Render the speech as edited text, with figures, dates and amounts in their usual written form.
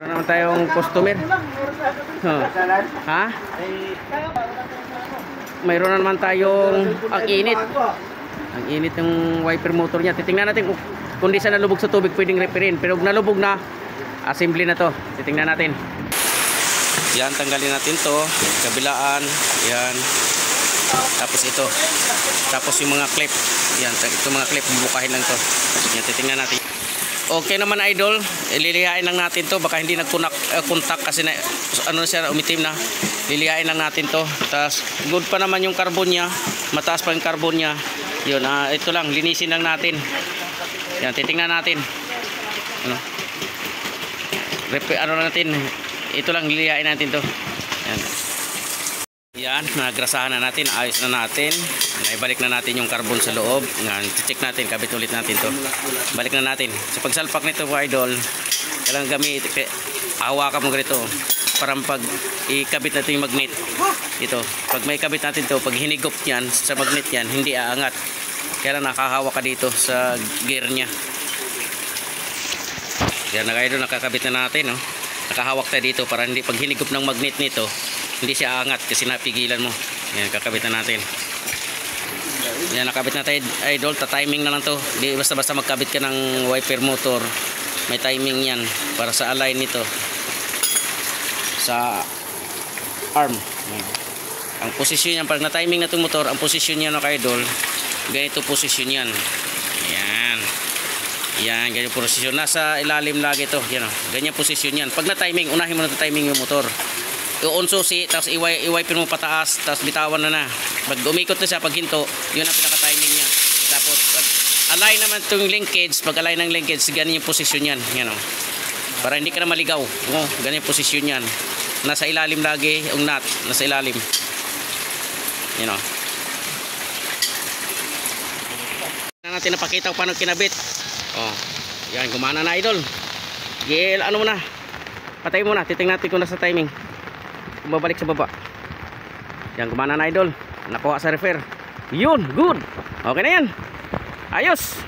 Meron naman tayong customer. Ha? Mayroon na naman tayong ang init. Ang init ng wiper motor niya. Titingnan natin kung di siya nalubog sa tubig, pwedeng repairin. Pero kung nalubog na, assembly na to. Titingnan natin. Yan, tanggalin natin to. Kabilaan. Yan. Tapos ito. Tapos yung mga clip. Yan, ito mga clip. Bubukahin lang to. Yan, titingnan natin. Okay naman idol, lilihain lang natin to, baka hindi nagkontak kasi na, ano siya, umitim na. Lilihain lang natin to. Tapos good pa naman yung carbon niya, mataas pa yung carbon niya. Yun, ito lang, linisin lang natin. Yan, titingnan natin. Ano natin, ito lang, lilihain natin to. Yan. Yan, nagrasahan na natin, ayos na natin. Naibalik na natin yung carbon sa loob. Yan, check natin, kabit ulit natin to. Balik na natin. Sa pagsalpak nito po idol, kailangan gamit, hawakan mo ganito. Para pag ikabit natin yung magnet. Ito, pag may kabit natin to, pag hinigop yan sa magnet yan, hindi aangat. Kaya lang nakahawak ka dito sa gear nya. Yan na idol, nakakabit na natin. No? Nakahawak tayo dito para hindi pag hinigop ng magnet nito, hindi siya aangat kasi napigilan mo. Yan, kakabit na natin. Yan, nakabit na tayo idol. Ta-timing na lang to. Di basta-basta magkabit ka ng wiper motor. May timing yan para sa align nito. Sa arm. Ang posisyon yan, pag na-timing na itong motor, ang posisyon yan ng idol, ganito posisyon yan. Yan. Yan, ganyan posisyon. Nasa ilalim lagi ito. Yan, ganyan posisyon yan. Pag na-timing, unahin mo na timing yung motor. I-on susi, tapos i-wiper mo pataas, tapos bitawan na. Pag umikot na siya, pag hinto, yun ang pinaka-timing niya. Tapos, pag align naman itong linkage, pag align ng linkage, ganyan yung posisyon yan. Yan o. Para hindi ka na maligaw. O, ganyan yung posisyon yan. Nasa ilalim lagi, yung nut, nasa ilalim. Yan o. Na natin napakita kung paano kinabit. O, yan, gumana na idol. Gil, ano mo na? Patay mo na, titingnan natin kung nasa timing. Bumabalik sa baba. Yan, gumana na idol. Nakuha sa refer. Yun, good. Okay na yan. Ayos.